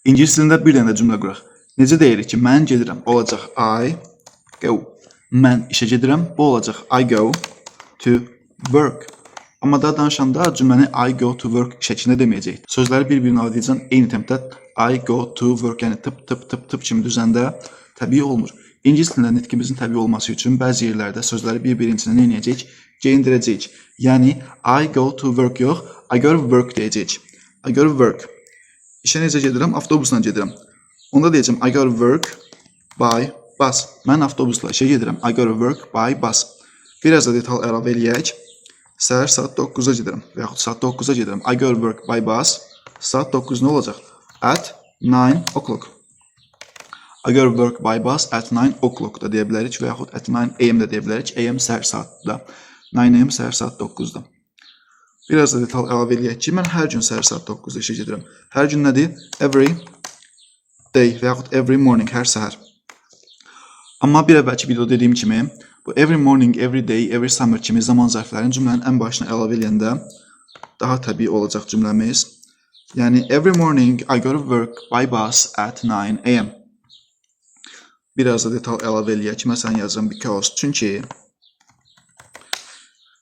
İngilis dilində bir dənə də cümlə quraq. Necə deyirik ki, mən gedirəm, olacaq I go. Mən işə gedirəm, bu olacaq I go to work. Amma daha danışanda cümləni I go to work şəklində deməyəcək. Sözləri bir-birinə ardıcan eyni tempdə I go to work, yəni tıp kimi düzəndə təbii olmur. İngilis dilində nitqimizin təbii olması üçün bəzi yerlərdə sözləri bir-birinin içində nə edəcəyik? Geyindirəcəyik. Yəni I go to work yox, I go to work deyəcəyik. I go to work. İşə necə gedirəm? Avtobusla gedirəm. Onda deyəcəm I go to work by bus. Mən avtobusla işə gedirəm. I go to work by bus. Biraz da detal əlavə eləyək. Səhər saat 9-a gedirəm və yaxud saat 9-a gedirəm. I go to work by bus. Saat 9 nə olacaq? At 9 o'clock. I go to work by bus at 9 o'clock da deyə bilərik və yaxud at 9 am da deyə bilərik. AM səhər saatda. 9 am səhər saat 9-da. Biraz da detal əlavə eləyək ki, mən hər gün səhər saat 9-da işə gedirəm. Hər gün nədir? Every day və yaxud every morning, hər səhər. Amma bir əvvəlki videoda dediyim kimi, bu every morning, every day, every summer kimi zaman zərflərin cümlənin ən başına əlavə eləyəndə daha təbii olacaq cümləmiz. Yəni, every morning I go to work by bus at 9 am. Biraz da detal əlavə eləyək ki, məsələn yazacağım because, çünki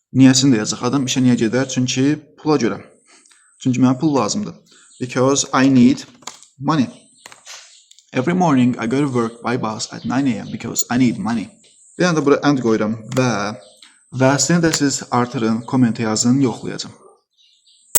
niyəsini də yazacaq. Adam işə niyə gedər? Çünki pula görə. Çünki mənə pul lazımdır. Because I need money. Every morning I go to work by bus at 9 am because I need money. Bir anda bura and qoyuram və səni də siz artırın, kommentə yazın, yoxlayacağım.